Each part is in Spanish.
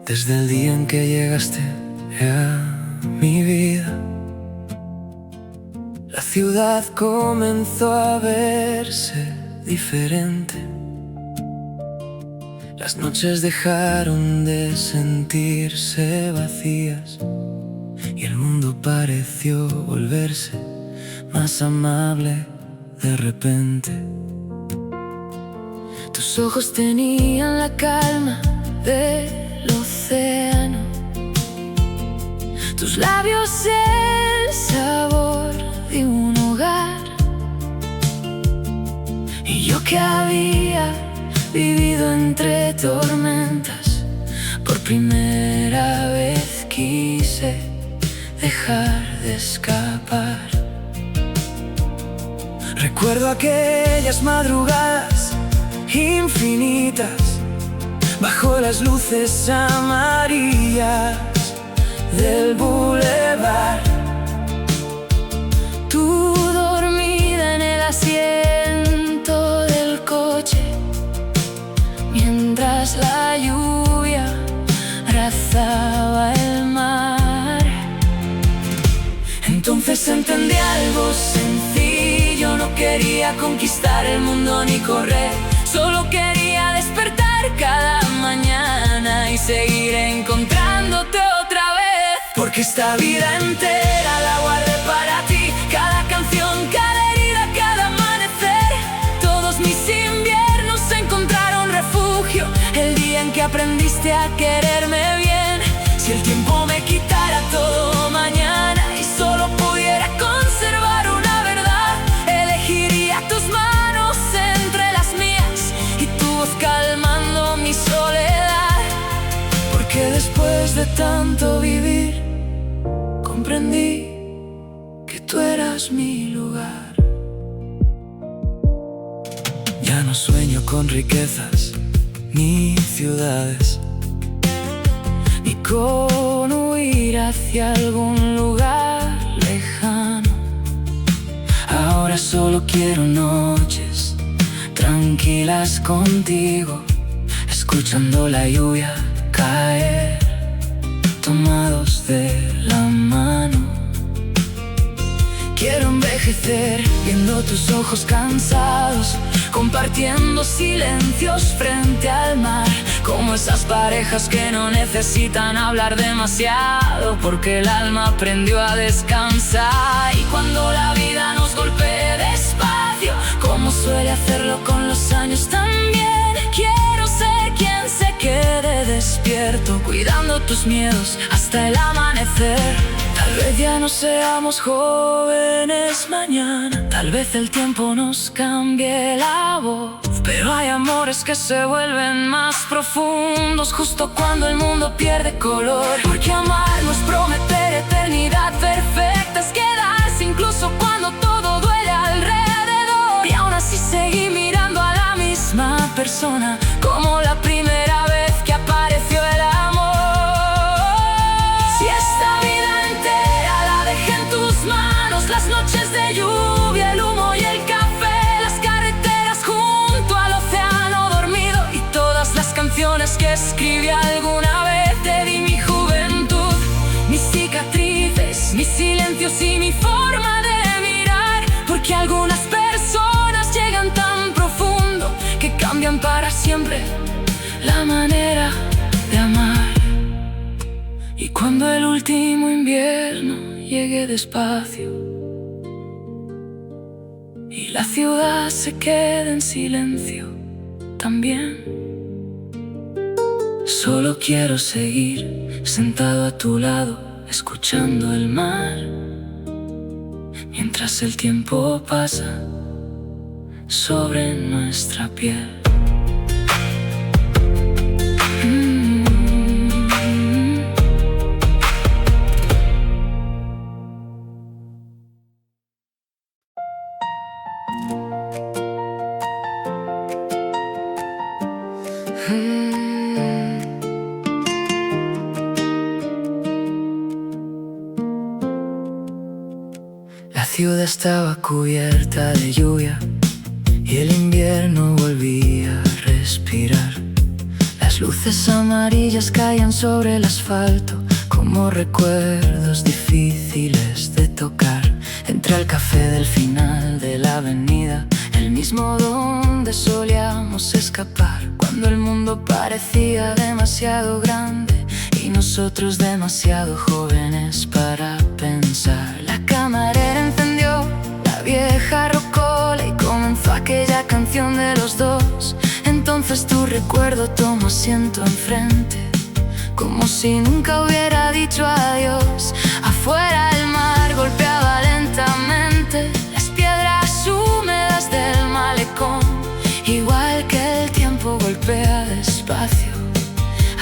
Desde el día en que llegaste a mi vida, la ciudad comenzó a verse diferente. Las noches dejaron de sentirse vacías y el mundo pareció volverse más amable de repente. Tus ojos tenían la calma del océano, tus labios el sabor de un hogar. Y yo que había vivido entre tormentas, por primera vez quise dejar de escapar. Recuerdo aquellas madrugadas infinitas bajo las luces amarillas del bulevar. Tú dormida en el asiento del coche, mientras la lluvia abrazaba el mar. Entonces entendí algo sencillo: no quería conquistar el mundo ni correr, solo quería despertar cada mañana y seguir encontrándote otra vez. Porque esta vida entera la guardé para ti, cada canción, cada herida, cada amanecer. Todos mis inviernos encontraron refugio el día en que aprendiste a quererme bien. Si el tiempo me quitara todo mañana y solo pudiera conservar una verdad, elegiría tus manos entre las mías y tu voz calmando mi soledad. Porque después de tanto vivir, comprendí que tú eras mi lugar. Ya no sueño con riquezas ni ciudades, ni con huir hacia algún lugar lejano. Ahora solo quiero noches tranquilas contigo, escuchando la lluvia caer, tomados de la mano. Quiero envejecer viendo tus ojos cansados, compartiendo silencios frente al mar, como esas parejas que no necesitan hablar demasiado, porque el alma aprendió a descansar. Y cuando la vida nos golpee despacio, como suele hacerlo con los años también, quiero ser quien se quede despierto, cuidando tus miedos hasta el amanecer. Tal vez ya no seamos jóvenes mañana, tal vez el tiempo nos cambie la voz, pero hay amores que se vuelven más profundos justo cuando el mundo pierde color. Porque amar no es prometer eternidad perfecta, es quedarse incluso cuando todo duele alrededor. Y aún así seguí mirando a la misma persona, como la primera vez que apareció el amor. Si esta vida entera la dejé en tus manos, las noches de lluvia, el humo y el café, las carreteras junto al océano dormido, y todas las canciones que escribí alguna vez, te di mi juventud, mis cicatrices, mis silencios y mi forma de mirar. Porque algunas personas llegan tan profundo que cambian para siempre la manera de amar. Y cuando el último invierno llegue despacio y la ciudad se quede en silencio también, solo quiero seguir sentado a tu lado, escuchando el mar, mientras el tiempo pasa sobre nuestra piel. ciudad estaba cubierta de lluvia y el invierno volvía a respirar. Las luces amarillas caían sobre el asfalto como recuerdos difíciles de tocar. Entré al café del final de la avenida, el mismo donde solíamos escapar, cuando el mundo parecía demasiado grande y nosotros demasiado jóvenes para pensar. La camarera encendió la vieja rocola y comenzó aquella canción de los dos. Entonces tu recuerdo tomó asiento enfrente, como si nunca hubiera dicho adiós. Afuera el mar golpeaba lentamente las piedras húmedas del malecón, igual que el tiempo golpea despacio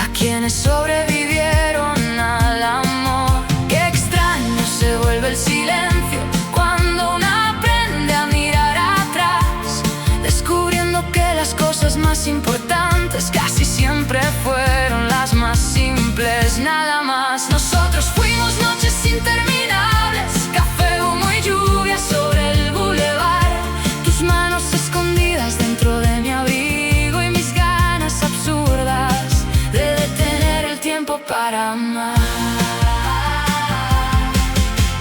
a quienes sobrevivieron al amor. Qué extraño se vuelve el silencio cuando uno aprende a mirar atrás, descubriendo que las cosas más importantes casi siempre fueron las más simples. Nada más. Nosotros fuimos noches interminables, café, humo y lluvia sobre el bulevar, tus manos escondidas dentro de mi abrigo y mis ganas absurdas de detener el tiempo para amar.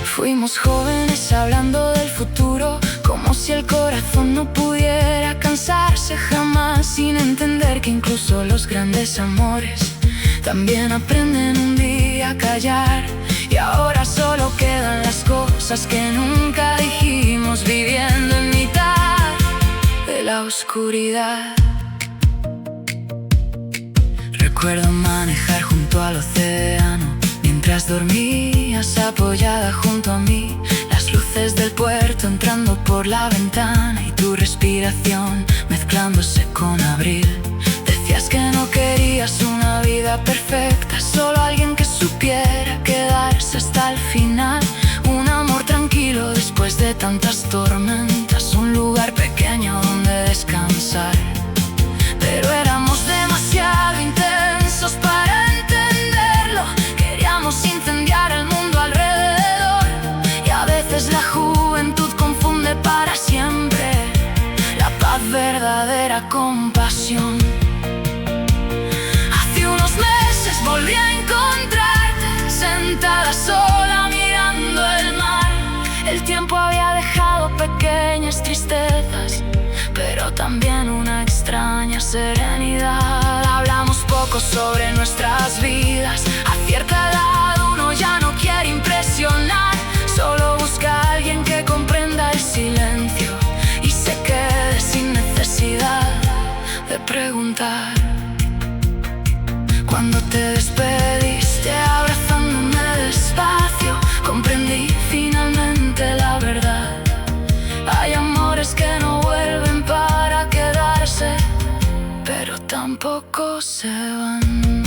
Fuimos jóvenes hablando del futuro, como si el corazón no pudiera cansarse jamás, sin entender que incluso los grandes amores también aprenden un día a callar. Y ahora solo quedan las cosas que nunca dijimos, viviendo en mitad de la oscuridad. Recuerdo manejar junto al océano mientras dormías apoyada junto a mí, las luces del puerto entrando por la ventana y tu respiración mezclándose con abril. Decías que no querías una vida perfecta, solo alguien que supiera quedarse hasta el final. Un amor tranquilo después de tantas tormentas, un lugar pequeño donde descansar. Pero éramos demasiado intensos para entenderlo, queríamos incendiar el mundo alrededor. Y a veces la juventud confunde para siempre la paz verdadera con pasión. Hace unos meses volví a encontrarte sentada sola mirando el mar. El tiempo había dejado pequeñas tristezas, pero también una extraña serenidad. Hablamos poco sobre nuestras vidas, a cierta edad uno ya no quiere impresionar, solo busca a alguien que comprenda el silencio y se quede sin necesidad de preguntar. Cuando te despediste abrazándome despacio, comprendí finalmente la verdad. Hay amores que no vuelven para quedarse, pero tampoco se van.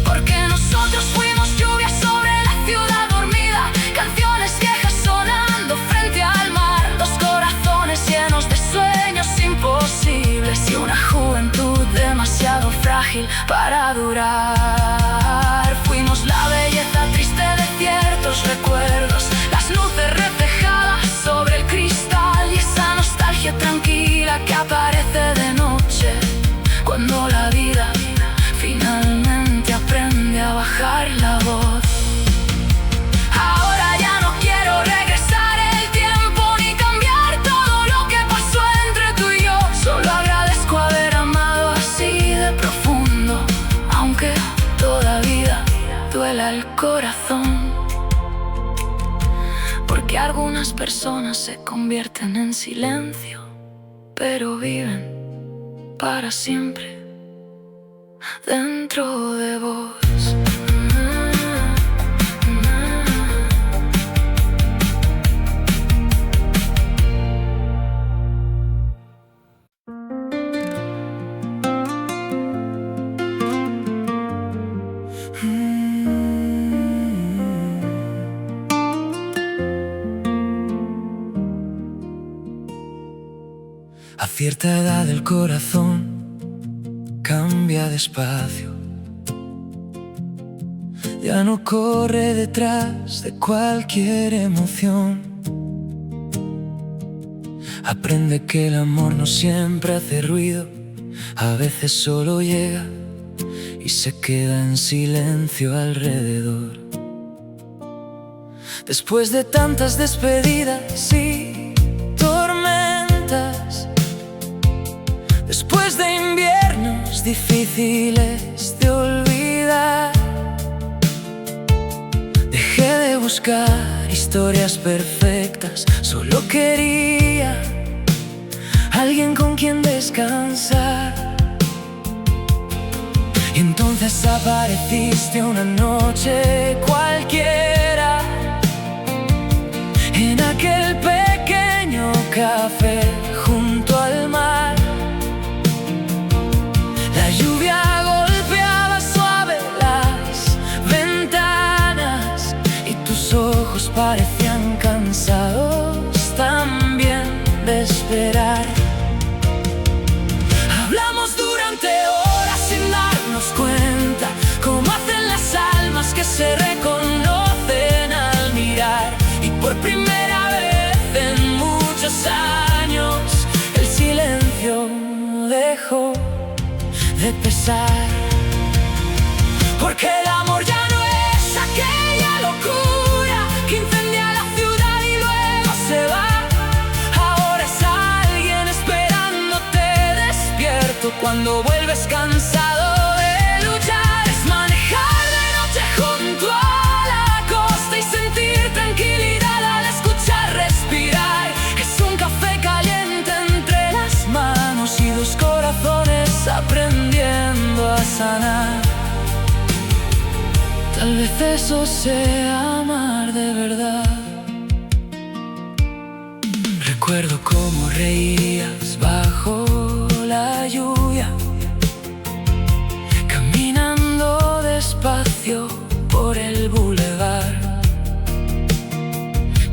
Porque nosotros fuimos lluvia sobre la ciudad dormida, canciones viejas sonando frente al mar, dos corazones llenos de sueños imposibles y una juventud demasiado frágil para durar. Fuimos la belleza triste de ciertos recuerdos, las luces reflejadas sobre el cristal y esa nostalgia tranquila que aparece de noche cuando la vida finalmente aprende a bajar la voz. Ahora ya no quiero regresar el tiempo ni cambiar todo lo que pasó entre tú y yo, solo agradezco haber amado así de profundo, aunque todavía duela el corazón. Porque algunas personas se convierten en silencio, pero viven para siempre dentro de vos. A cierta edad el corazón cambia despacio, ya no corre detrás de cualquier emoción. Aprende que el amor no siempre hace ruido, a veces solo llega y se queda en silencio alrededor. Después de tantas despedidas y tormentas, después de inviernos difíciles de olvidar, dejé de buscar historias perfectas, solo quería alguien con quien descansar. Y entonces apareciste una noche cualquiera, en aquel pequeño café junto al mar. La lluvia golpeaba suave las ventanas y tus ojos parecían cansados también de esperar. Hablamos durante horas sin darnos cuenta, como hacen las almas que se reconocen al mirar. Y por primera vez en muchos años el silencio dejó de pesar, porque el amor ya no es aquella locura que incendia la ciudad y luego se va. Ahora es alguien esperándote despierto cuando vuelves cansado de luchar. Es manejar de noche junto a la costa y sentir tranquilidad al escuchar respirar. Es un café caliente entre las manos y dos corazones aprendiendo a sanar. Tal vez eso sea amar de verdad. Recuerdo cómo reías bajo la lluvia, caminando despacio por el bulevar.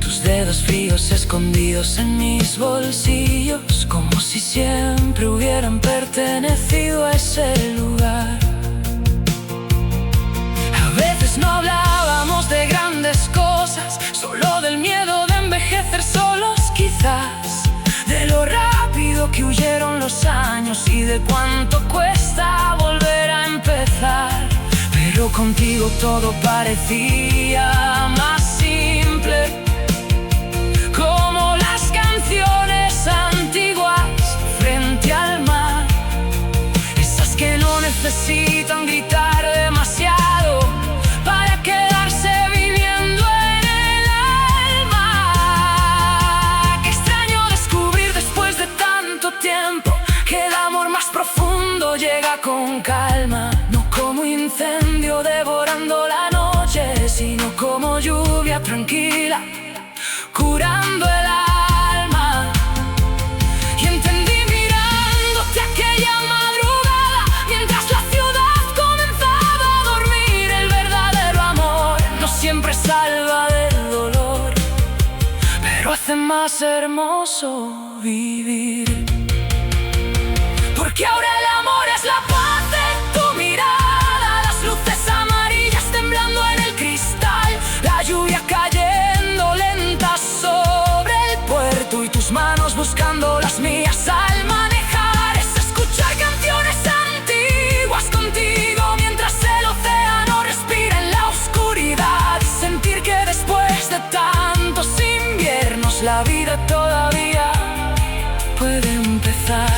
Tus dedos fríos escondidos en mis bolsillos, como si siempre hubieran pertenecido a ese lugar. A veces no hablábamos de grandes cosas, solo del miedo de envejecer solos quizás, de lo rápido que huyeron los años y de cuánto cuesta volver a empezar. Pero contigo todo parecía más simple, como las canciones antiguas frente al mar, esas que no necesitan gritar demasiado para quedarse viviendo en el alma. Qué extraño descubrir después de tanto tiempo que el amor más profundo llega con calma, no como incendio devorando la noche, sino como lluvia tranquila curando el alma. Y entendí mirándote aquella madrugada, mientras la ciudad comenzaba a dormir. El verdadero amor no siempre salva del dolor, pero hace más hermoso vivir. Porque ahora el amor es la paz de tu mirada, las luces amarillas temblando en el cristal, la lluvia cayendo lenta sobre el puerto y tus manos buscando las mías al manejar. Es escuchar canciones antiguas contigo mientras el océano respira en la oscuridad, y sentir que después de tantos inviernos la vida todavía puede empezar.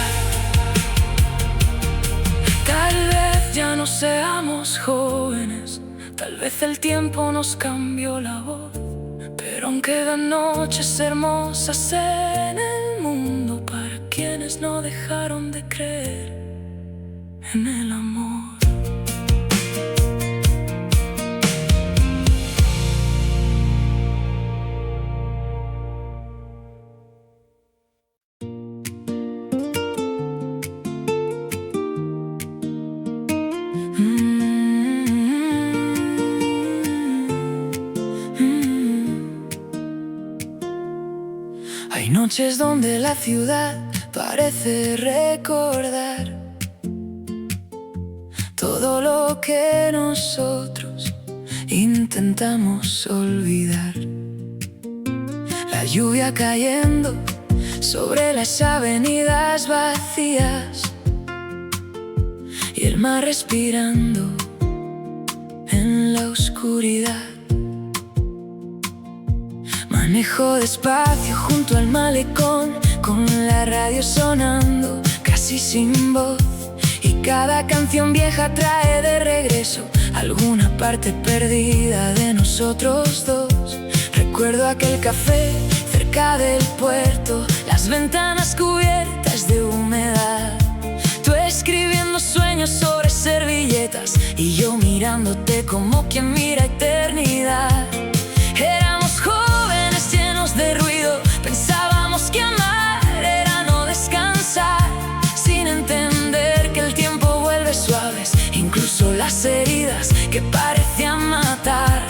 Tal vez ya no seamos jóvenes, tal vez el tiempo nos cambió la voz, pero aún quedan noches hermosas en el mundo para quienes no dejaron de creer en el amor. Hay noches donde la ciudad parece recordar todo lo que nosotros intentamos olvidar. La lluvia cayendo sobre las avenidas vacías y el mar respirando en la oscuridad. Manejo despacio junto al malecón, con la radio sonando casi sin voz, y cada canción vieja trae de regreso alguna parte perdida de nosotros dos. Recuerdo aquel café cerca del puerto, las ventanas cubiertas de humedad, tú escribiendo sueños sobre servilletas y yo mirándote como quien mira eternidad. Éramos jóvenes llenos de ruido, pensábamos que amar era no descansar, sin entender que el tiempo vuelve suaves incluso las heridas que parecían matar.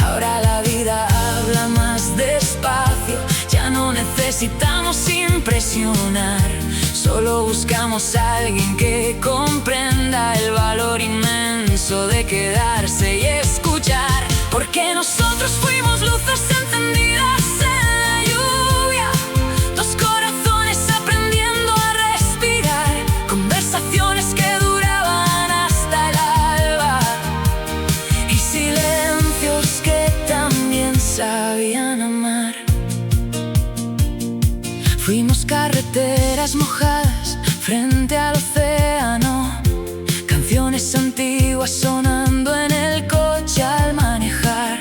Ahora la vida habla más despacio, ya no necesitamos impresionar, solo buscamos a alguien que comprenda el valor inmenso de quedarse y escuchar. Porque nosotros fuimos luces encendidas en la lluvia, dos corazones aprendiendo a respirar, conversaciones que duraban hasta el alba y silencios que también sabían amar. Fuimos carreteras mojadas frente al océano, canciones antiguas sonando en el coche al manejar,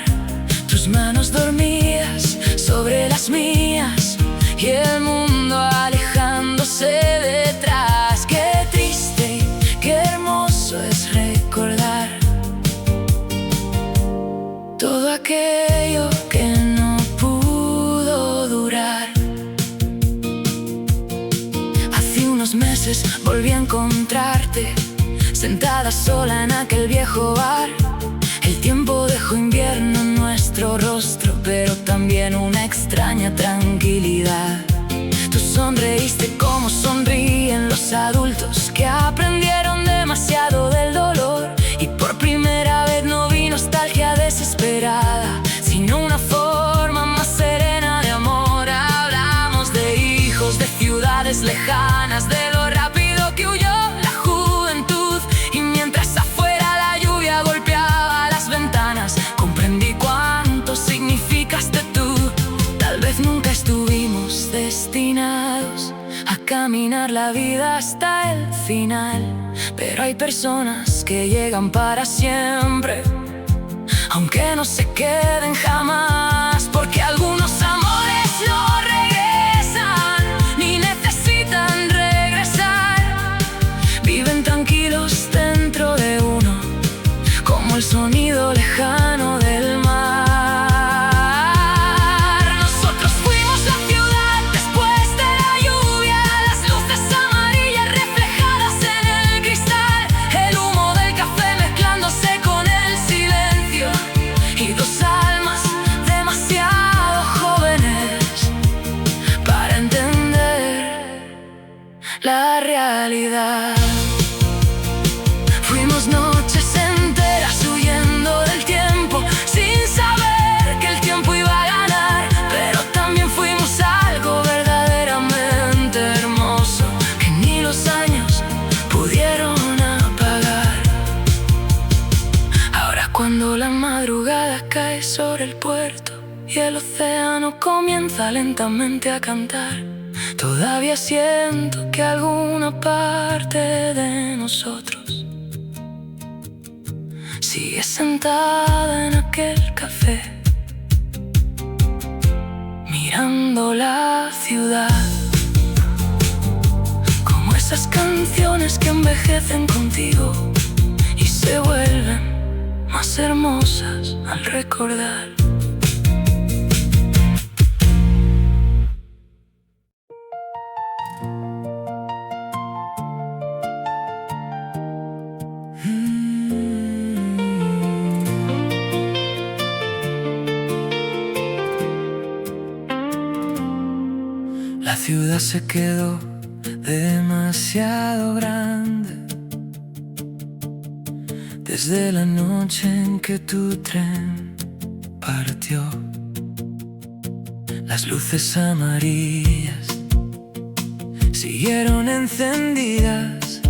tus manos dormidas sobre las mías y el mundo alejándose detrás. Qué triste, qué hermoso es recordar todo aquello que no pudo durar. Hace unos meses volví a encontrarte, sentada sola en aquel viejo bar. El tiempo dejó invierno en nuestro rostro, pero también una extraña tranquilidad. Tú sonreíste como sonríen los adultos que aprendieron demasiado del dolor, y por primera vez no vi nostalgia desesperada, sino una forma más serena de amor. Hablamos de hijos, de ciudades lejanas, de lo rápido que huyó la juventud, y mientras afuera la lluvia golpeaba las ventanas, comprendí cuánto significaste tú. Tal vez nunca estuvimos destinados a caminar la vida hasta el final, pero hay personas que llegan para siempre, aunque no se queden jamás, porque algunos amores no regresan ni necesitan regresar, viven tranquilos dentro de uno, como el sonido lejano del mar. Nosotros fuimos la ciudad después de la lluvia, las luces amarillas reflejadas en el cristal, el humo del café mezclándose con el silencio, y dos almas demasiado jóvenes para entender la realidad. Fuimos noches enteras huyendo del tiempo, sin saber que el tiempo iba a ganar, pero también fuimos algo verdaderamente hermoso que ni los años pudieron apagar. Ahora cuando la madrugada cae sobre el puerto y el océano comienza lentamente a cantar, todavía siento que alguna parte de nosotros sigue sentada en aquel café, mirando la ciudad, como esas canciones que envejecen contigo y se vuelven más hermosas al recordar. La ciudad se quedó demasiado grande desde la noche en que tu tren partió. Las luces amarillas siguieron encendidas,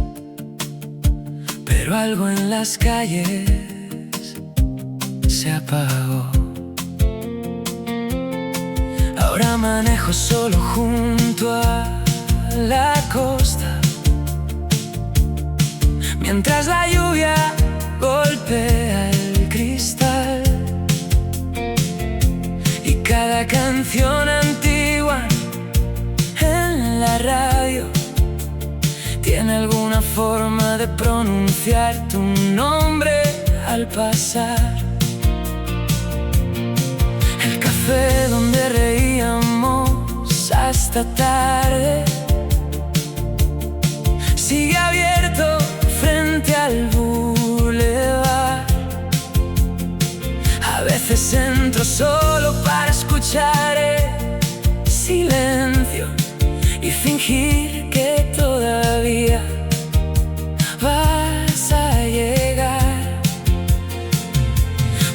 pero algo en las calles se apagó. Ahora manejo solo junto a la costa, mientras la lluvia golpea el cristal, y cada canción antigua en la radio tiene alguna forma de pronunciar tu nombre al pasar. El café donde reíamos hasta tarde sigue abierto frente al bulevar. A veces entro solo para escuchar el silencio y fingir que todavía vas a llegar,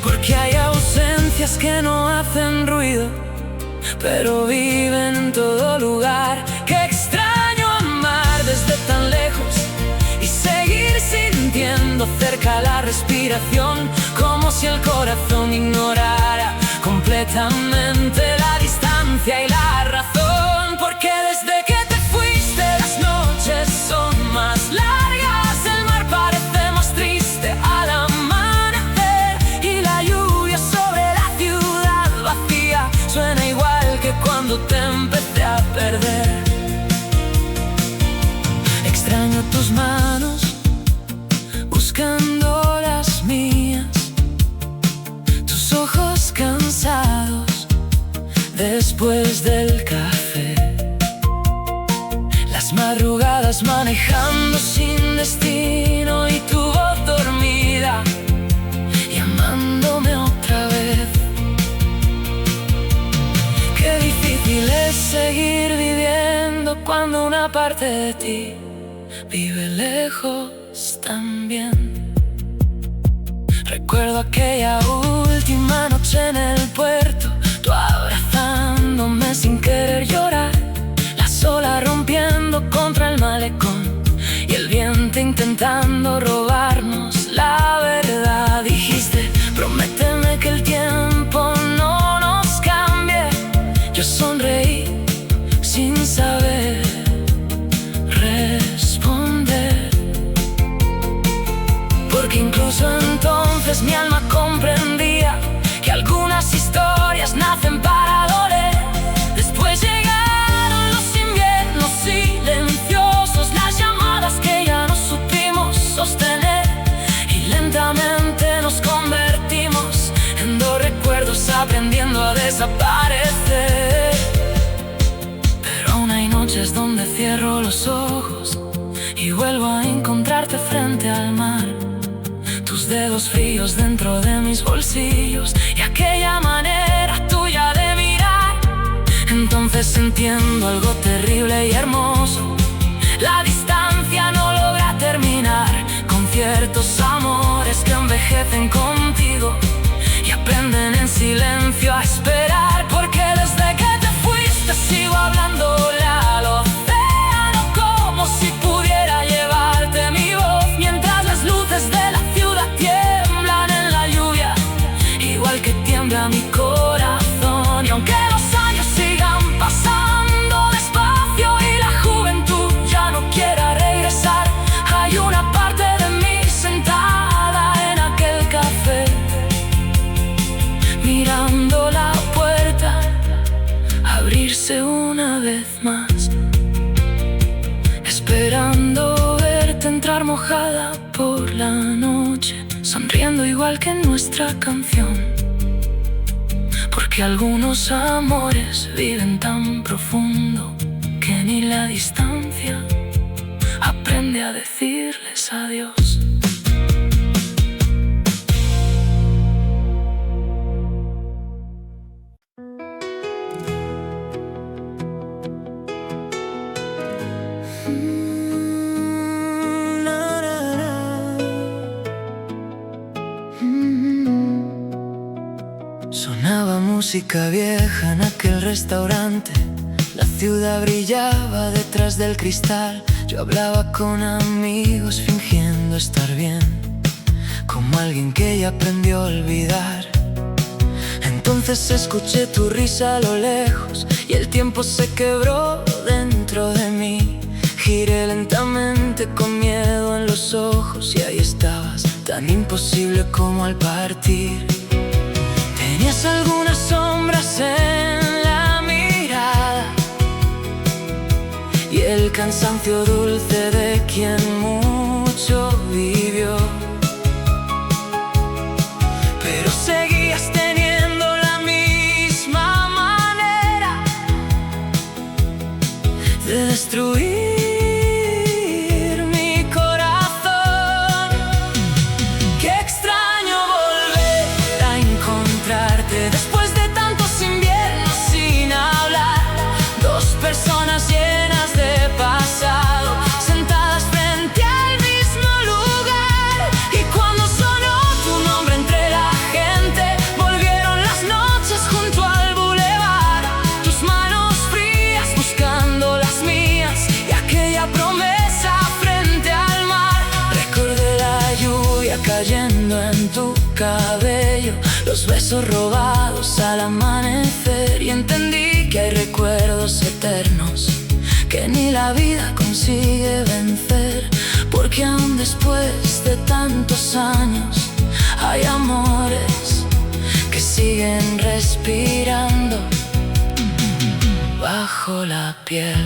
porque hay ausencias que no hacen ruido, pero viven en todo lugar. Que extraño amar desde tan lejos y seguir sintiendo cerca la respiración, como si el corazón ignorara completamente la distancia y la razón. Porque desde que te fuiste las noches son más largas, el mar parece más triste al amanecer, y la lluvia sobre la ciudad vacía suena igual que cuando te empecé a perder. Extraño tus manos buscando las mías, tus ojos cansados después del café, las madrugadas manejando sin destino y tu voz dormida llamándome otra vez. Qué difícil es seguir viviendo cuando una parte de ti vive lejos también. Recuerdo aquella última noche en el puerto, tú abrazándome sin querer llorar, las olas rompiendo contra el malecón y el viento intentando robarnos la verdad. Dijiste, prométeme que el tiempo no nos cambie. Yo sonreí sin saber responder, porque incluso entonces mi alma comprendía que algunas historias nacen para doler. Después llegaron los inviernos silenciosos, las llamadas que ya no supimos sostener, y lentamente nos convertimos en dos recuerdos aprendiendo a desaparecer. Pero aún hay noches donde cierro los ojos y vuelvo a encontrarte frente al mar, tus dedos fríos dentro de mis bolsillos y aquella manera tuya de mirar. Entonces entiendo algo terrible y hermoso: la distancia no logra terminar, con ciertos amores que envejecen contigo y aprenden en silencio a esperar. Porque desde que te fuiste sigo hablándole al océano como si pudiera llevarte mi voz, mientras las luces de la ciudad tiemblan en la lluvia, igual que tiembla mi corazón. Y aunque los años sigan pasando despacio y la juventud ya no quiera regresar, hay una parte de mí sentada en aquel café, mirando la puerta abrirse una vez más, esperando verte entrar mojada por la noche, sonriendo igual que en nuestra canción. Porque algunos amores viven tan profundo que ni la distancia aprende a decirles adiós. Sonaba música vieja en aquel restaurante, La ciudad brillaba detrás del cristal. Yo hablaba con amigos fingiendo estar bien, como alguien que ya aprendió a olvidar. Entonces escuché tu risa a lo lejos y el tiempo se quebró dentro de mí. Giré lentamente con miedo en los ojos y ahí estabas, tan imposible como al partir. Tenías algunas sombras en la mirada y el cansancio dulce de quien mucho vivió. Pero seguías teniendo la misma manera de destruir mi corazón. Qué extraño volver a encontrarte después de tantos inviernos sin hablar. Dos personas llenas de pasado, sentadas frente al mismo lugar. Y cuando sonó tu nombre entre la gente, volvieron las noches junto al bulevar. Tus manos frías buscando las mías y aquella promesa frente al mar. Recordé la lluvia cayendo en tu cabello, los besos robados al amanecer, y entendí que hay recuerdos eternos que ni la vida consigue vencer. Porque aún después de tantos años hay amores que siguen respirando bajo la piel.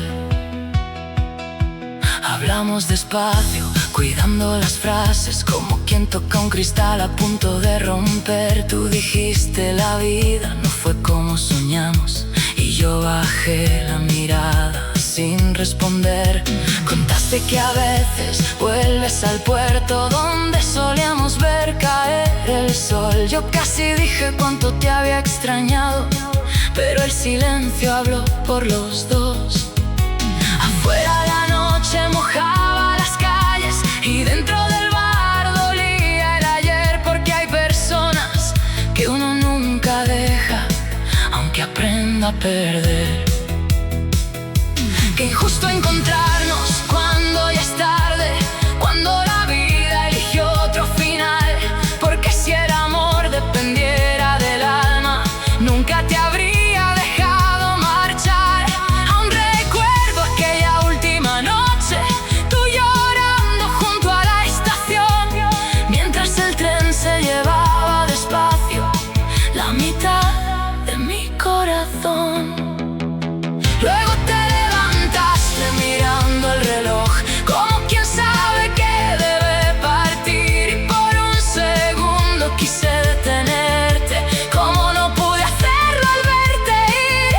Hablamos despacio, cuidando las frases, como quien toca un cristal a punto de romper. Tú dijiste la vida no fue como soñamos, y yo bajé la mirada sin responder. Contaste que a veces vuelves al puerto donde solíamos ver caer el sol. Yo casi dije cuánto te había extrañado, pero el silencio habló por los dos. Afuera la noche mojaba las calles y dentro del bar dolía el ayer. Porque hay personas que uno nunca deja, aunque aprenda a perder. Qué injusto encontrarnos cuando ya es tarde, cuando la vida eligió otro final. Porque si el amor dependiera del alma, nunca te habría dejado marchar. Aún recuerdo aquella última noche, tú llorando junto a la estación, mientras el tren se llevaba despacio la mitad de mi corazón. Luego te mirando el reloj, como quien sabe que debe partir. Y por un segundo quise detenerte, como no pude hacerlo al verte ir.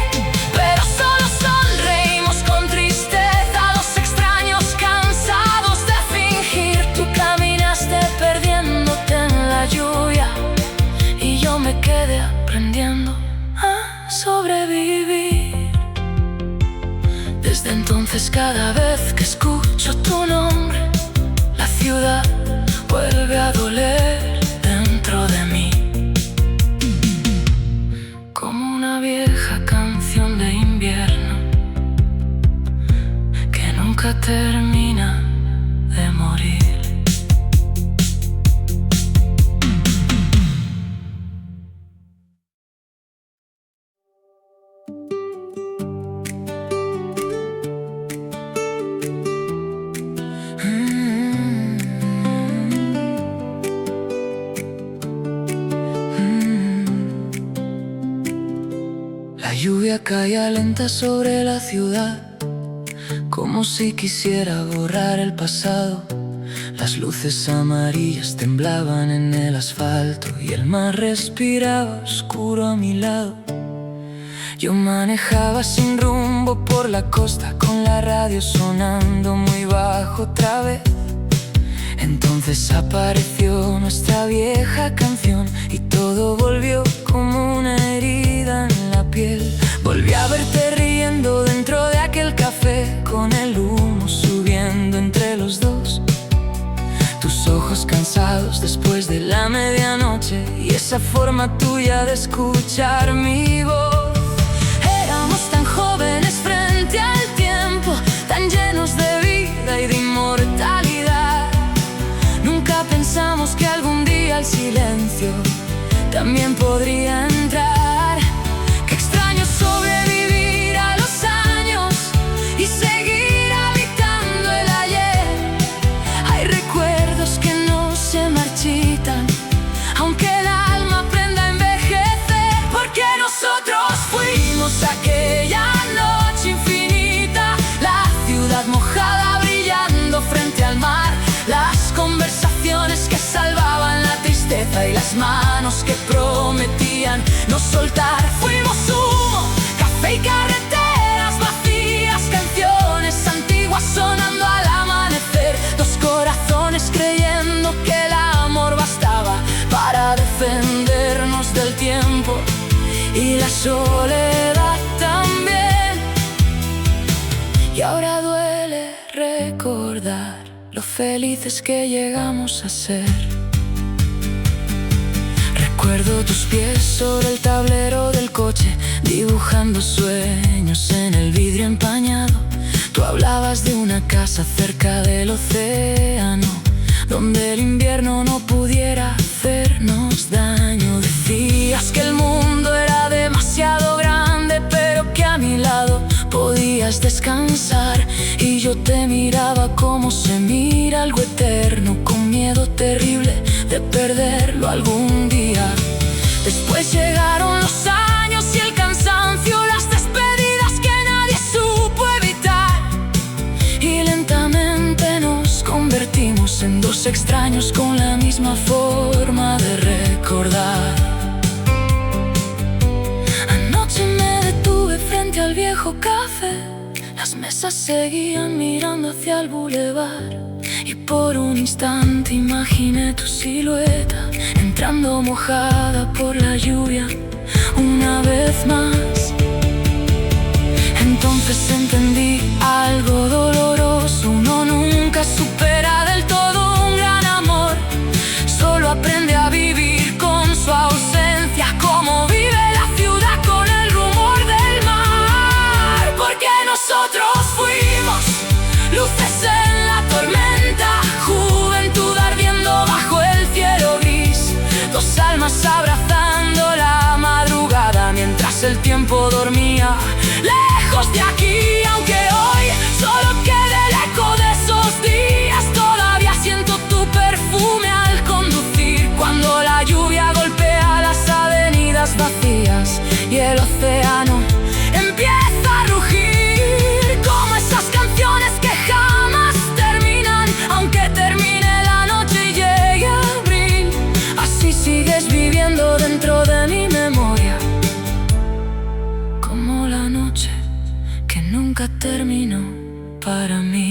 Pero solo sonreímos con tristeza, dos extraños cansados de fingir. Tú caminaste perdiéndote en la lluvia y yo me quedé aprendiendo a sobrevivir. Desde entonces cada vez que escucho tu nombre, la ciudad vuelve a doler dentro de mí, como una vieja canción de invierno que nunca termina de morir. La lluvia caía lenta sobre la ciudad, como si quisiera borrar el pasado. Las luces amarillas temblaban en el asfalto y el mar respiraba oscuro a mi lado. Yo manejaba sin rumbo por la costa, con la radio sonando muy bajo otra vez. Entonces apareció nuestra vieja canción y todo volvió como una herida en la piel. Volví a verte riendo dentro de aquel café, con el humo subiendo entre los dos. Tus ojos cansados después de la medianoche y esa forma tuya de escuchar mi voz. Éramos tan jóvenes frente también podría entrar. Qué extraño sobrevivir a los años y seguir habitando el ayer. Hay recuerdos que no se marchitan, aunque el alma aprenda a envejecer. Porque nosotros fuimos aquella noche infinita, la ciudad mojada brillando frente al mar, las conversaciones que salvaban la tristeza y las manos que prometían no soltar. Fuimos humo, café y carreteras vacías, canciones antiguas sonando al amanecer, dos corazones creyendo que el amor bastaba para defendernos del tiempo y la soledad también. Y ahora duele recordar lo felices que llegamos a ser. Recuerdo tus pies sobre el tablero del coche, dibujando sueños en el vidrio empañado. Tú hablabas de una casa cerca del océano, donde el invierno no pudiera hacernos daño. Decías que el mundo era demasiado grande, pero que a mi lado podías descansar. Y yo te miraba como se mira algo eterno, con miedo terrible de perderlo algún día. Después llegaron los años y el cansancio, las despedidas que nadie supo evitar, y lentamente nos convertimos en dos extraños con la misma forma de recordar. Anoche me detuve frente al viejo café, las mesas seguían mirando hacia el bulevar, y por un instante imaginé tu silueta entrando mojada por la lluvia una vez más. Entonces entendí algo doloroso: uno nunca supera del todo un gran amor, solo aprende a vivir con su ausencia, como vive la ciudad con el rumor del mar. Porque nosotros fuimos luces en la tormenta, juventud ardiendo bajo el cielo gris, dos almas abrazando la madrugada mientras el tiempo dormía lejos de aquí. Aunque hoy solo quede el eco de esos días, todavía siento tu perfume al conducir, cuando la lluvia golpea las avenidas vacías y el océano empieza a rugir, como esas canciones que jamás terminan, aunque termine la noche y llegue abril. Así sigues viviendo dentro de mi memoria, como la noche que nunca terminó para mí.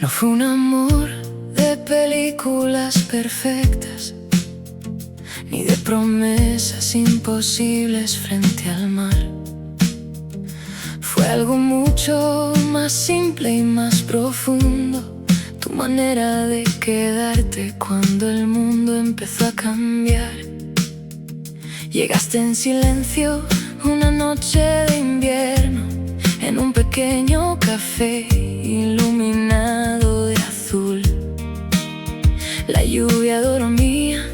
No fue un amor de películas perfectas, ni de promesas imposibles frente al mar. Fue algo mucho más simple y más profundo, tu manera de quedarte cuando el mundo empezó a cambiar. Llegaste en silencio una noche de invierno, en un pequeño café iluminado de azul. La lluvia dormía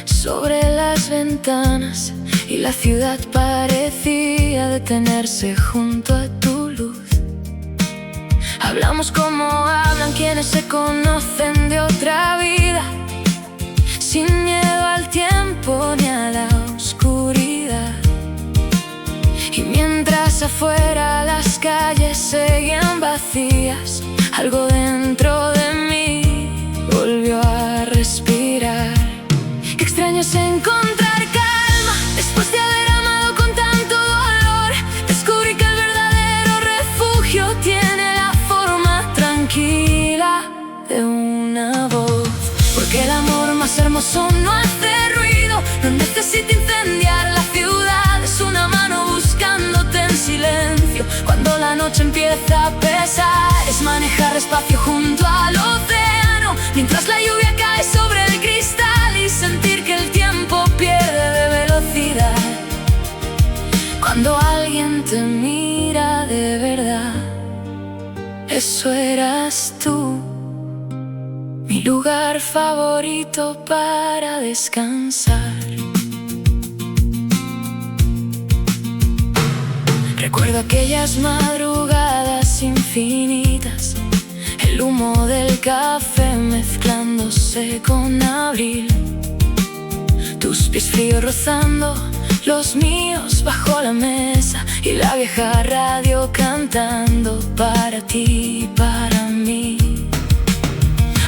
sobre las ventanas y la ciudad parecía detenerse junto a tu luz. Hablamos como hablan quienes se conocen de otra vida, sin miedo al tiempo ni a la oscuridad. Y mientras afuera las calles seguían vacías, algo dentro de mí volvió a respirar. Qué extraño es encontrar calma después de haber amado con tanto dolor. Descubrí que el verdadero refugio tiene la forma tranquila de una voz. Porque el amor más hermoso no hace ruido, no necesita incendiar la ciudad, es una mano buscándote en silencio. empieza a pesar. Es manejar despacio junto al océano, mientras la lluvia cae sobre el cristal, y sentir que el tiempo pierde de velocidad. Cuando alguien te mira de verdad, eso eras tú. Mi lugar favorito para descansar. Recuerdo aquellas madrugadas infinitas, el humo del café mezclándose con abril, tus pies fríos rozando los míos bajo la mesa, y la vieja radio cantando para ti y para mí.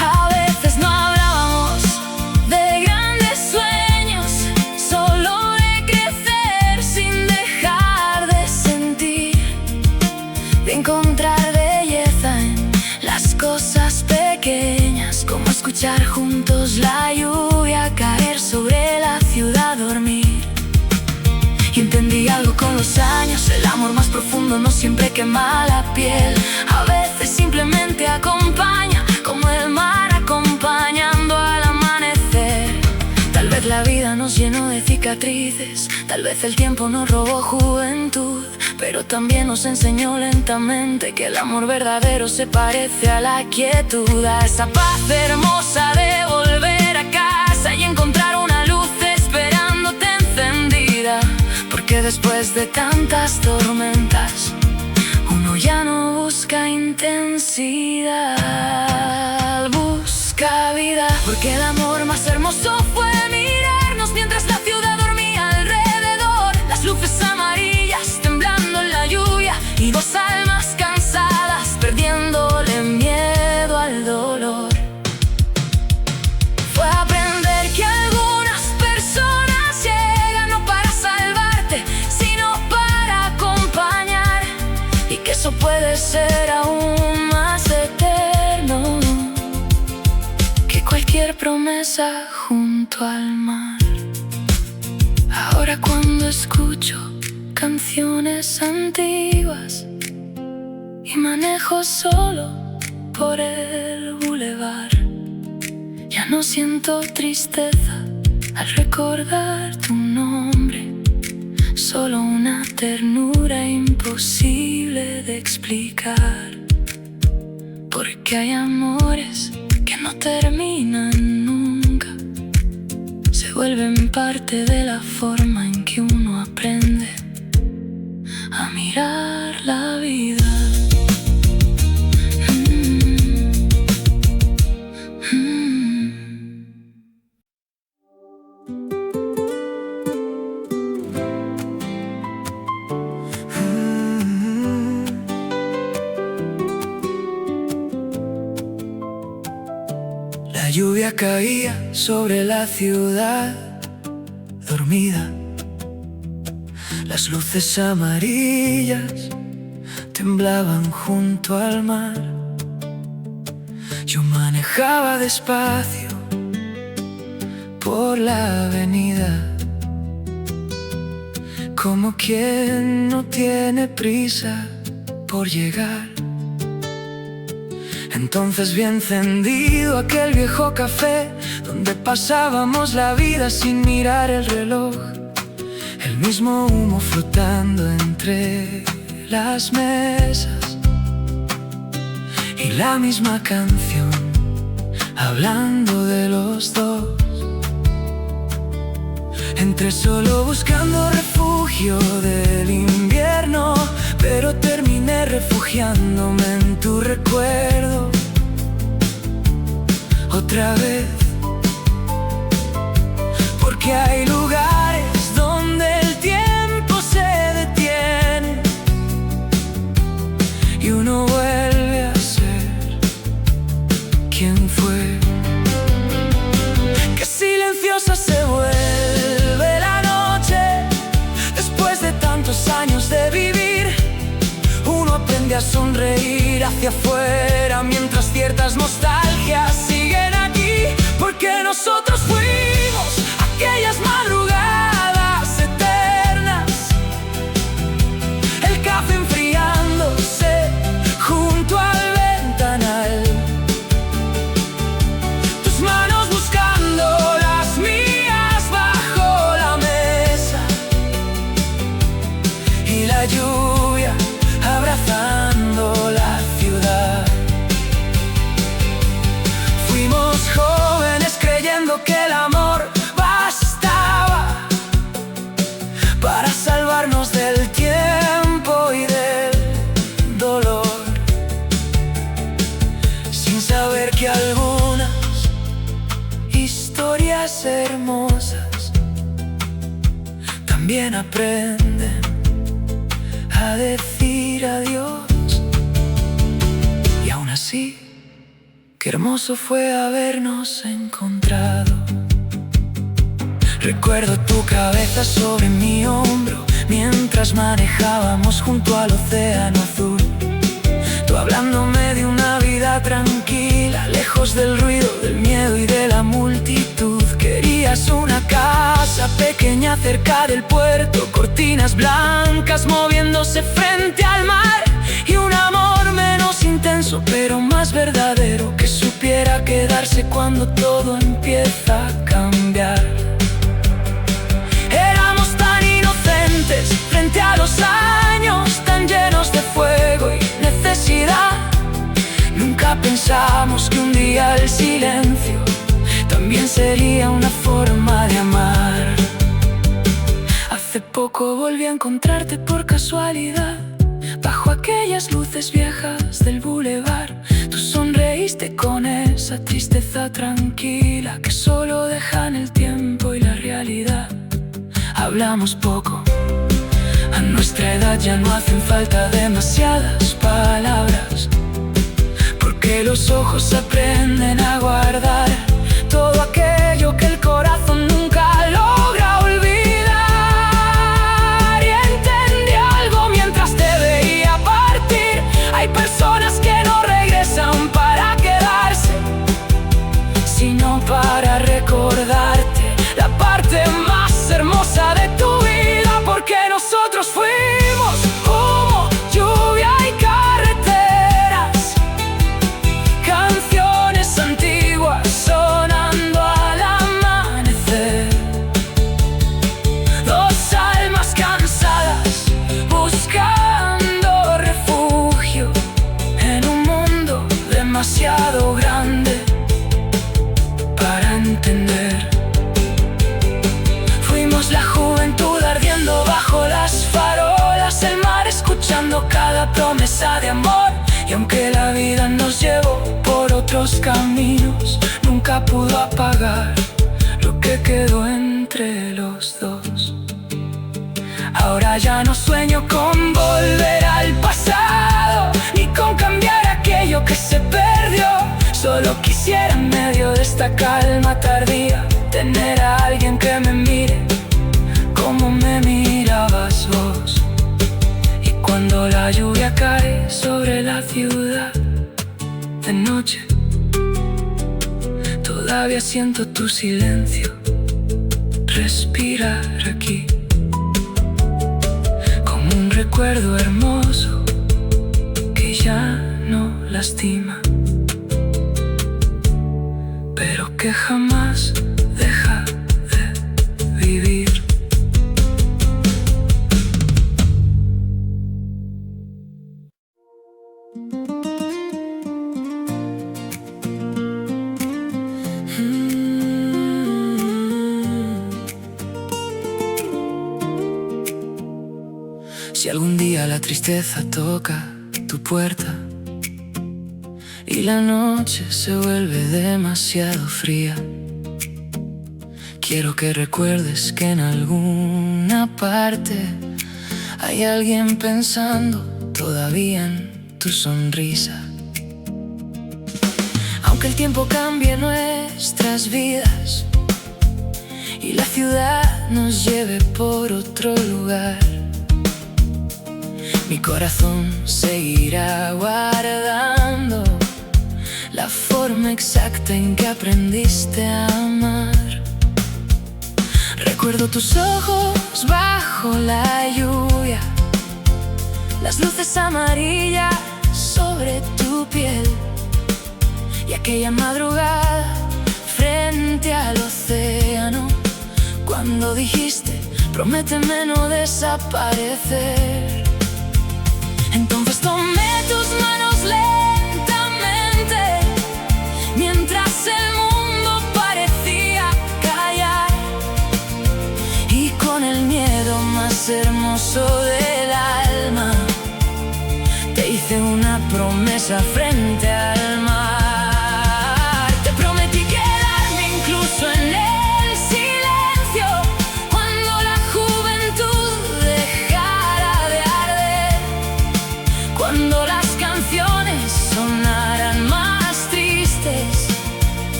A veces no hablábamos de grandes sueños, solo de crecer sin dejar de sentir, de encontrar belleza en las cosas pequeñas, como escuchar juntos la lluvia caer sobre la ciudad, dormir. Y entendí algo con los años: el amor más profundo no siempre quema la piel, a veces simplemente acompaña, como el mar acompañando al amanecer. Tal vez la vida nos llenó de cicatrices, tal vez el tiempo nos robó juventud, pero también nos enseñó lentamente que el amor verdadero se parece a la quietud, a esa paz hermosa de volver a casa y encontrar una luz esperándote encendida. Porque después de tantas tormentas, uno ya no busca intensidad, busca vida. Porque el amor más hermoso fue mirarnos mientras la ciudad dormía alrededor, las luces amarillas temblando en la lluvia, y dos almas cansadas perdiéndole miedo al dolor. Fue aprender que algunas personas llegan no para salvarte, sino para acompañar, y que eso puede ser aún más eterno que cualquier promesa junto al mar. Ahora cuando escucho canciones antiguas y manejo solo por el bulevar, ya no siento tristeza al recordar tu nombre, solo una ternura imposible de explicar. Porque hay amores que no terminan nunca, se vuelven parte de la forma en que uno aprende a mirar la vida. La lluvia caía sobre la ciudad dormida, las luces amarillas temblaban junto al mar. Yo manejaba despacio por la avenida, como quien no tiene prisa por llegar. Entonces vi encendido aquel viejo café donde pasábamos la vida sin mirar el reloj, el mismo humo flotando entre las mesas y la misma canción hablando de los dos. Entré solo buscando refugio del invierno, pero terminé refugiándome en tu recuerdo otra vez. Porque hay lugares donde el tiempo se detiene y uno vuelve a ser quien fue. Qué silenciosa se vuelve la noche después de tantos años de vivir. Uno aprende a sonreír hacia afuera mientras ciertas nostalgias siguen aquí. Porque nosotros fuimos aquellas madrugadas eternas, el café enfriándose cosas hermosas también aprenden a decir adiós. Y aún así, qué hermoso fue habernos encontrado. Recuerdo tu cabeza sobre mi hombro mientras manejábamos junto al océano azul. Tú hablándome de una vida tranquila, lejos del ruido, del miedo y de la multitud. Querías una casa pequeña cerca del puerto, cortinas blancas moviéndose frente al mar, y un amor menos intenso pero más verdadero, que supiera quedarse cuando todo empieza a cambiar. Éramos tan inocentes frente a los años, tan llenos de fuego y necesidad. Nunca pensamos que un día el silencio también sería una forma de amar. Hace poco volví a encontrarte por casualidad, bajo aquellas luces viejas del bulevar. Tú sonreíste con esa tristeza tranquila que solo dejan el tiempo y la realidad. Hablamos poco, a nuestra edad ya no hacen falta demasiadas palabras, porque los ojos aprenden a guardar todo aquello que el corazón nunca logra olvidar. Y entendí algo mientras te veía partir: hay personas que no regresan para quedarse, sino para recordarte la parte más hermosa de tu vida, porque nosotros fuimos humo, lluvia y carreteras, canciones antiguas sonando al amanecer, dos almas cansadas buscando refugio en un mundo demasiado grande para entender. La juventud ardiendo bajo las farolas, el mar escuchando cada promesa de amor. Y aunque la vida nos llevó por otros caminos, nunca pudo apagar lo que quedó entre los dos. Ahora ya no sueño con volver al pasado, ni con cambiar aquello que se perdió. Solo quisiera en medio de esta calma tardía tener a alguien que me mire como me mirabas vos. Y cuando la lluvia cae sobre la ciudad de noche, todavía siento tu silencio respirar aquí, como un recuerdo hermoso que ya no lastima, pero que jamás deja de vivir. Si algún día la tristeza toca tu puerta y la noche se vuelve demasiado fría, quiero que recuerdes que en alguna parte hay alguien pensando todavía en tu sonrisa. Aunque el tiempo cambie nuestras vidas y la ciudad nos lleve por otro lugar, mi corazón seguirá guardando la forma exacta en que aprendiste a amar. Recuerdo tus ojos bajo la lluvia, las luces amarillas sobre tu piel, y aquella madrugada frente al océano, cuando dijiste: prométeme no desaparecer. Entonces tomé tus manos lentamente, mientras el mundo parecía callar, y con el miedo más hermoso del alma te hice una promesa frente al mar. Te prometí quedarme incluso en el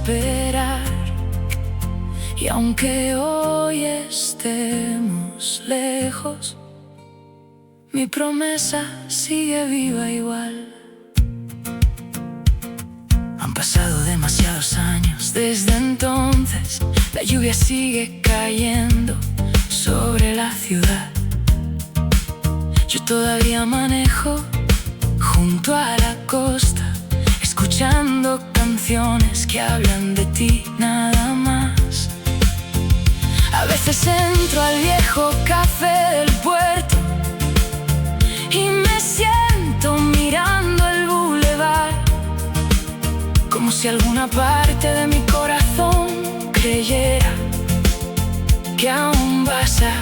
esperar. Y aunque hoy estemos lejos, mi promesa sigue viva igual. Han pasado demasiados años desde entonces. La lluvia sigue cayendo sobre la ciudad. Yo todavía manejo junto a la costa, escuchando canciones que hablan de ti nada más. A veces entro al viejo café del puerto y me siento mirando el bulevar, como si alguna parte de mi corazón creyera que aún vas a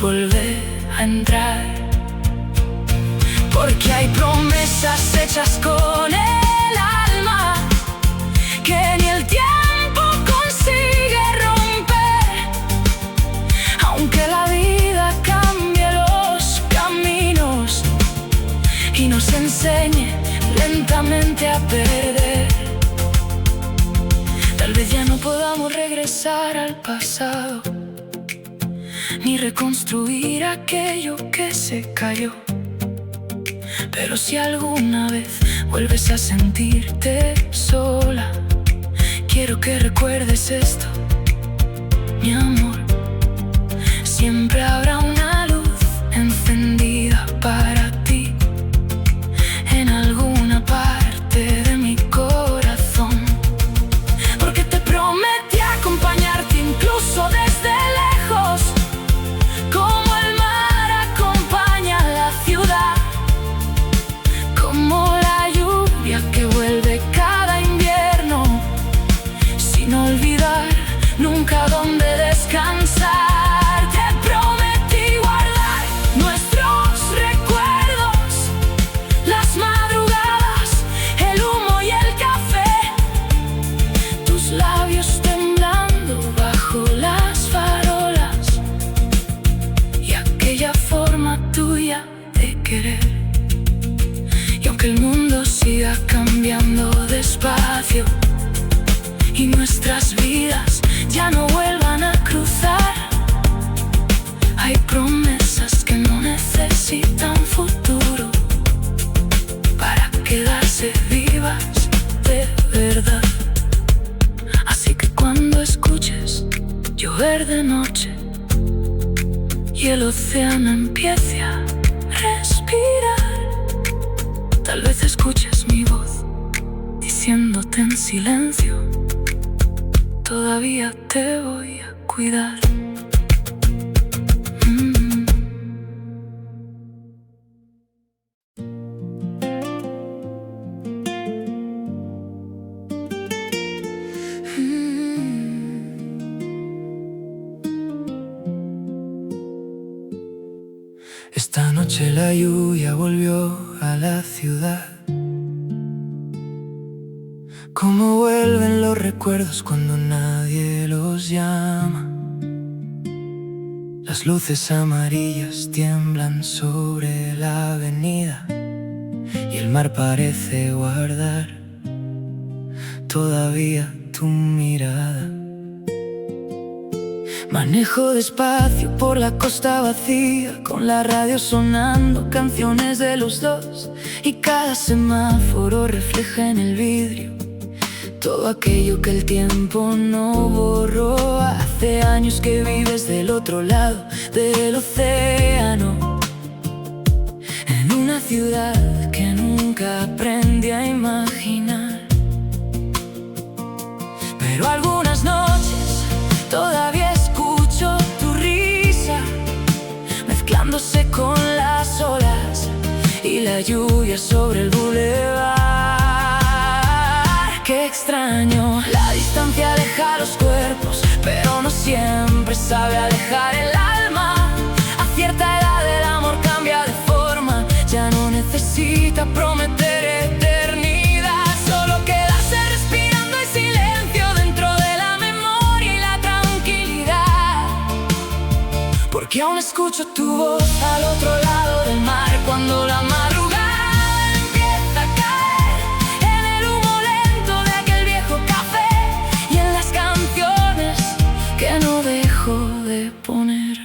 volver a entrar. Porque hay promesas hechas con el alma que ni el tiempo consigue romper. Aunque la vida cambie los caminos y nos enseñe lentamente a perder, tal vez ya no podamos regresar al pasado, ni reconstruir aquello que se cayó. Pero si alguna vez vuelves a sentirte sola, quiero que recuerdes esto, mi amor. Siempre habrá una luz encendida para ti en alguna parte de mi corazón. Porque te prometí acompañarte incluso desde lejos, como el mar acompaña a la ciudad, como la lluvia que vuelve cada invierno, sin olvidar nunca dónde descansar. Te prometí guardar nuestros recuerdos, las madrugadas, el humo y el café, tus labios temblando bajo las farolas y aquella forma tuya de querer. Y aunque el mundo siga cambiando despacio y nuestras vidas ya no vuelvan a cruzar, hay promesas que no necesitan futuro para quedarse vivas de verdad. Así que cuando escuches llover de noche y el océano empiece a respirar, tal vez escuches mi voz diciéndote en silencio: todavía te voy a cuidar. Esta noche la lluvia volvió a la ciudad, como vuelven los recuerdos cuando nadie los llama. Las luces amarillas tiemblan sobre la avenida y el mar parece guardar todavía tu mirada. Manejo despacio por la costa vacía, con la radio sonando canciones de los dos, y cada semáforo refleja en el vidrio todo aquello que el tiempo no borró. Hace años que vives del otro lado del océano, en una ciudad que nunca aprendí a imaginar. Pero algunas noches todavía escucho tu risa, mezclándose con las olas y la lluvia sobre el bulevar. Qué extraño, la distancia aleja los cuerpos, pero no siempre sabe alejar el alma. A cierta edad el amor cambia de forma, ya no necesita prometer eternidad, solo quedarse respirando en silencio dentro de la memoria y la tranquilidad. Porque aún escucho tu voz al otro lado del mar, cuando la madrugada empieza a caer en el humo lento de aquel viejo café, y dejó de poner.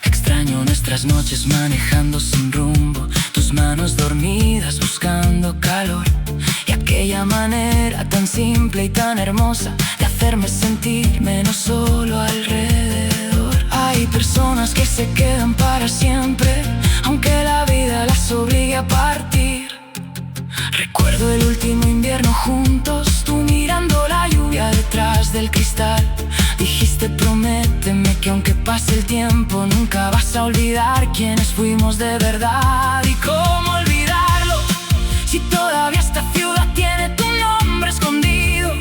Extraño nuestras noches manejando sin rumbo, tus manos dormidas buscando calor, y aquella manera tan simple y tan hermosa de hacerme sentir menos solo alrededor. Hay personas que se quedan para siempre, aunque la vida las obligue a partir. Recuerdo el último invierno juntos, tú mirando la lluvia detrás del cristal. Dijiste prométeme que aunque pase el tiempo nunca vas a olvidar quiénes fuimos de verdad. ¿Y cómo olvidarlo si todavía esta ciudad tiene tu nombre escondido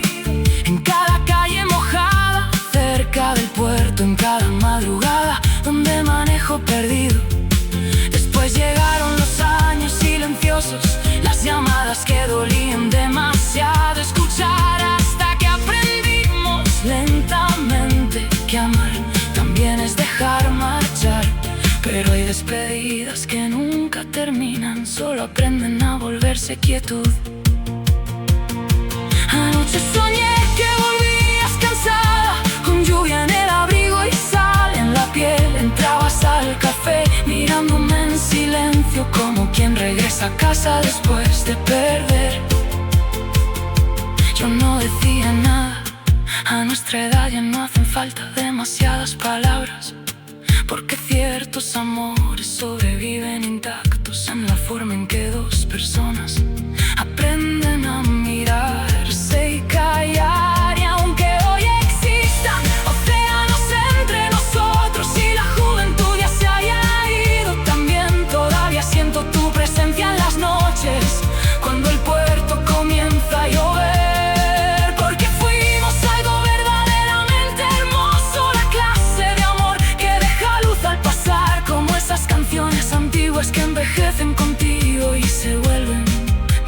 en cada calle mojada, cerca del puerto, en cada madrugada donde manejo perdido? Después llegaron los años silenciosos, las llamadas que dolían demasiado escuchar, hasta que aprendimos lentamente que amar también es dejar marchar. Pero hay despedidas que nunca terminan, solo aprenden a volverse quietud. Anoche soñé que volvías cansada, con lluvia en el abrigo y sal en la piel. Entrabas al café mirándome en silencio, como quien regresa a casa después de perder. Yo no decía nada, a nuestra edad ya no hacen falta demasiadas palabras, porque ciertos amores sobreviven intactos en la forma en que dos personas aprenden a mirarse y callar. Y aunque hoy existan océanos entre nosotros y la juventud ya se haya ido también, todavía siento tu presencia en las noches cuando el puerto comienza a llover, porque fuimos algo verdaderamente hermoso, la clase de amor que deja luz al pasar, como esas canciones antiguas que envejecen contigo y se vuelven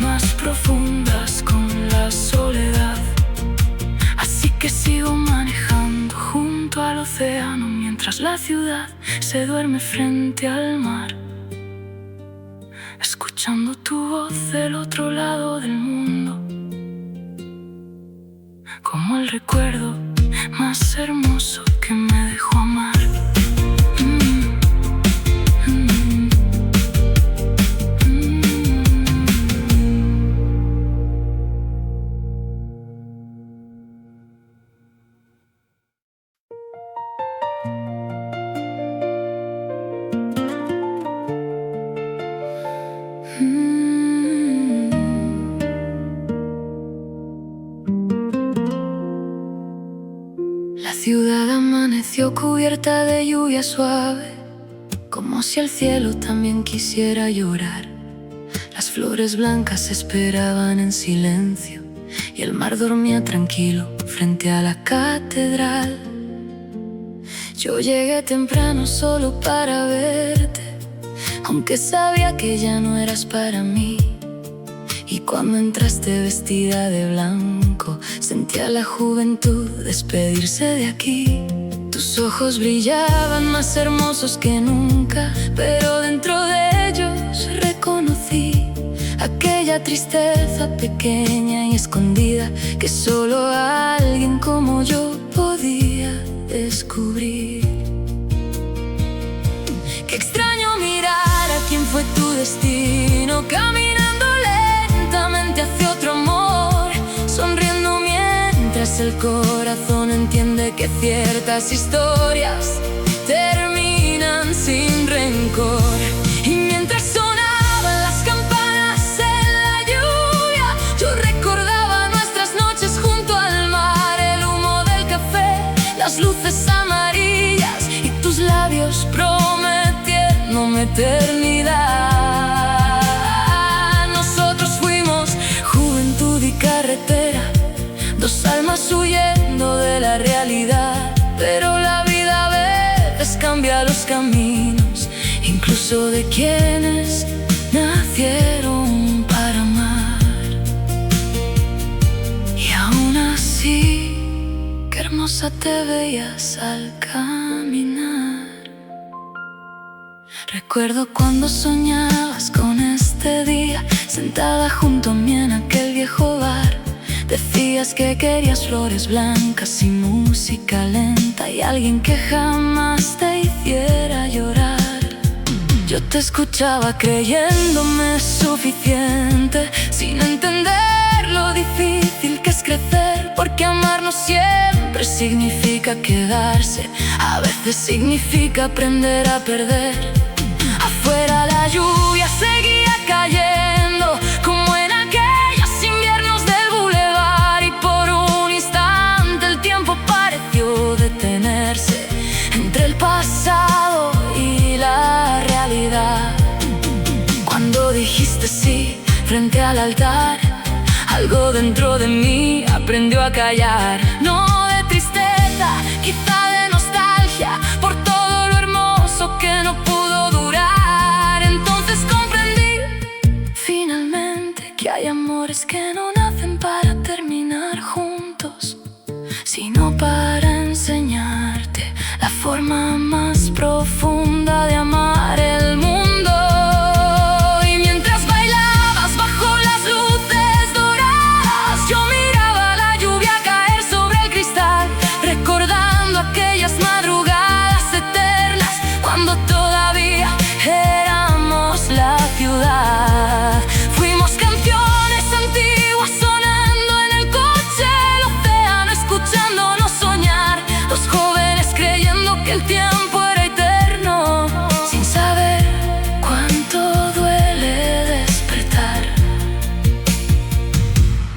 más profundas con la soledad. Así que sigo manejando junto al océano mientras la ciudad se duerme frente al mar, escuchando tu voz del otro lado del mundo, como el recuerdo más hermoso que me dejó amar. La ciudad amaneció cubierta de lluvia suave, como si el cielo también quisiera llorar. Las flores blancas esperaban en silencio y el mar dormía tranquilo frente a la catedral. Yo llegué temprano solo para verte, aunque sabía que ya no eras para mí. Y cuando entraste vestida de blanco, sentía la juventud despedirse de aquí. Tus ojos brillaban más hermosos que nunca, pero dentro de ellos reconocí aquella tristeza pequeña y escondida que solo alguien como yo podía descubrir. Qué extraño mirar a quien fue tu destino, caminando lentamente hacia otro amor, sonriendo mientras el corazón entiende que ciertas historias terminan sin rencor. Y mientras sonaban las campanas en la lluvia, yo recordaba nuestras noches junto al mar, el humo del café, las luces amarillas y tus labios prometiéndome eternidad. Nosotros fuimos juventud y carretera, dos almas huyendo de la realidad. Pero la vida a veces cambia los caminos, incluso de quienes nacieron para amar. Y aún así, qué hermosa te veías al caminar. Recuerdo cuando soñabas con este día, sentada junto a mí en aquel viejo bar. Decías que querías flores blancas y música lenta y alguien que jamás te hiciera llorar. Yo te escuchaba creyéndome suficiente, sin entender lo difícil que es crecer, porque amar no siempre significa quedarse, a veces significa aprender a perder. Afuera la lluvia seguía cayendo, como en aquellos inviernos del bulevar, y por un instante el tiempo pareció detenerse entre el pasado y la realidad. Cuando dijiste sí frente al altar, algo dentro de mí aprendió a callar. No de tristeza, quizá de nostalgia, por todo lo hermoso que no pudo durar. Entonces comprendí finalmente que hay amores que no nacen para terminar juntos, sino para enseñarte la forma más profunda de amar el mundo. Y mientras bailabas bajo las luces doradas, yo miraba la lluvia caer sobre el cristal, recordando aquellas madrugadas eternas, cuando todavía éramos la ciudad. Fuimos canciones antiguas sonando en el coche, el océano escuchándonos soñar, los jóvenes creyendo que el tiempo era eterno, sin saber cuánto duele despertar.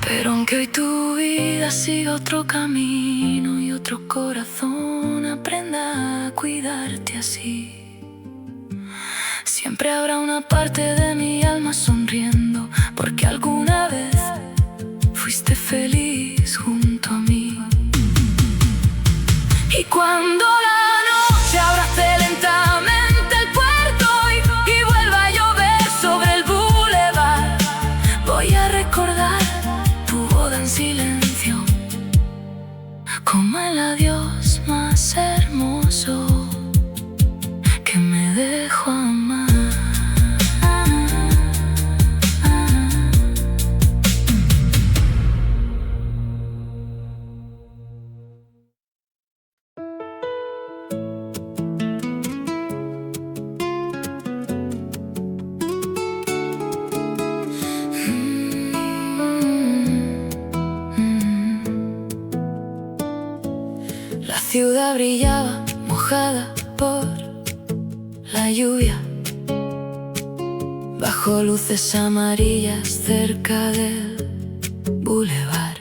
Pero aunque hoy tu vida siga otro camino y otro corazón aprenda a cuidarte así, siempre habrá una parte de mi alma sonriendo, porque alguna vez fuiste feliz junto a mí. Y cuando la noche abrace lentamente el puerto y vuelva a llover sobre el bulevar, voy a recordar tu boda en silencio como el adiós más hermoso que me dejó amar. La ciudad brillaba mojada por la lluvia, bajo luces amarillas cerca del bulevar.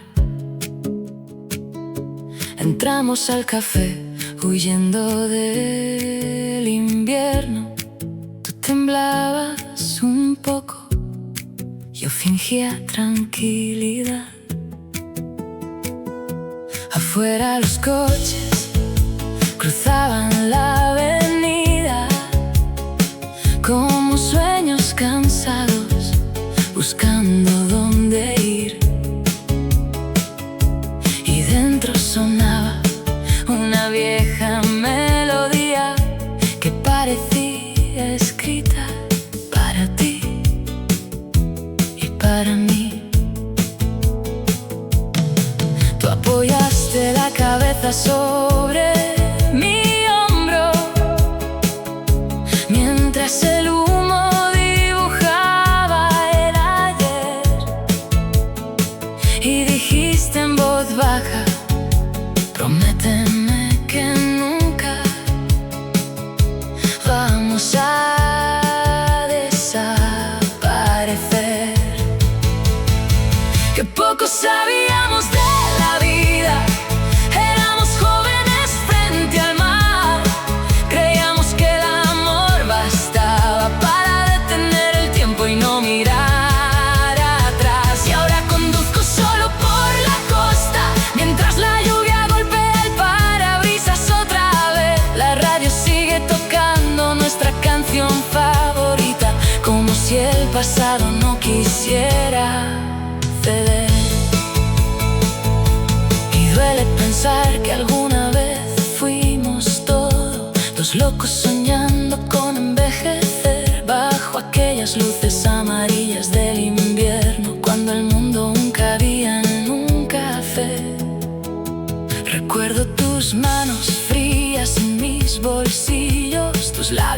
Entramos al café huyendo del invierno. Tú temblabas un poco, yo fingía tranquilidad. Afuera los coches cruzaban la avenida como sueños cansados, buscando dónde ir. Y dentro sonaba una vieja melodía que parecía escrita para ti y para mí. Tú apoyaste la cabeza sobre mi hombro mientras el humo dibujaba el ayer, y dijiste en voz baja: prométeme que nunca vamos a desaparecer. Que poco sabíamos de la vida, éramos jóvenes frente al mar, creíamos que el amor bastaba para detener el tiempo y no mirar atrás. Y ahora conduzco solo por la costa, mientras la lluvia golpea el parabrisas otra vez. La radio sigue tocando nuestra canción favorita, como si el pasado no quisiera ceder. Y duele pensar que alguna vez fuimos todos dos locos soñando con envejecer bajo aquellas luces amarillas del invierno, cuando el mundo aún cabía en un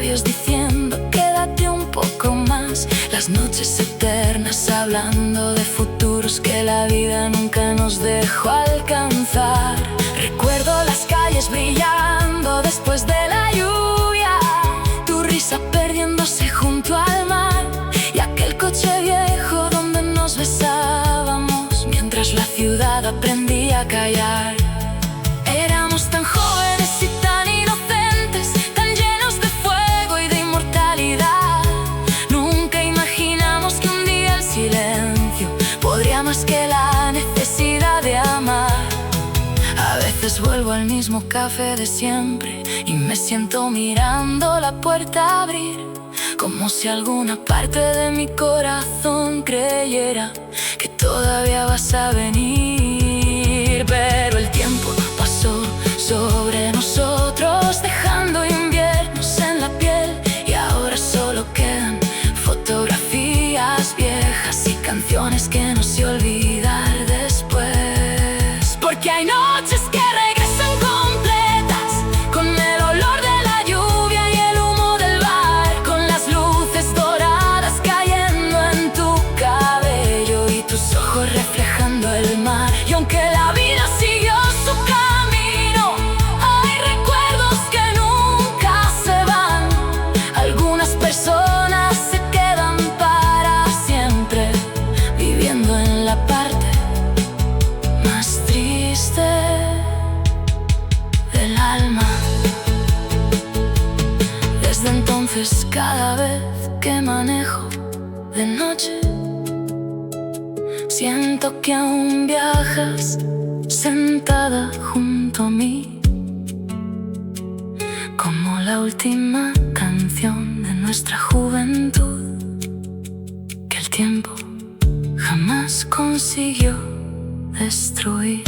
labios diciendo quédate un poco más. Las noches eternas hablando de futuros que la vida nunca nos dejó alcanzar. Recuerdo las calles brillando después de la lluvia, tu risa perdiéndose junto al mar, y aquel coche viejo donde nos besábamos mientras la ciudad aprendía a callar. Éramos tan jóvenes y tan inocentes, tan llenos de fuego y de inmortalidad. Nunca imaginamos que un día el silencio podría más que la necesidad de amar. A veces vuelvo al mismo café de siempre y me siento mirando la puerta abrir, como si alguna parte de mi corazón creyera que todavía vas a venir. Pero el tiempo pasó sobre nosotros, dejando inviernos en la piel, y ahora solo quedan fotografías viejas y canciones que no sé olvidar después. Porque hay noches que regresan completas, con el olor de la lluvia y el humo del bar, con las luces doradas cayendo en tu cabello y tus ojos reflejando el mar. Y aunque la vida siguió su camino, hay recuerdos que nunca se van. Algunas personas se quedan para siempre, viviendo en la parte más triste del alma. Desde entonces, cada vez que manejo de noche, siento que aún viajas sentada junto a mí, como la última canción de nuestra juventud, que el tiempo jamás consiguió destruir.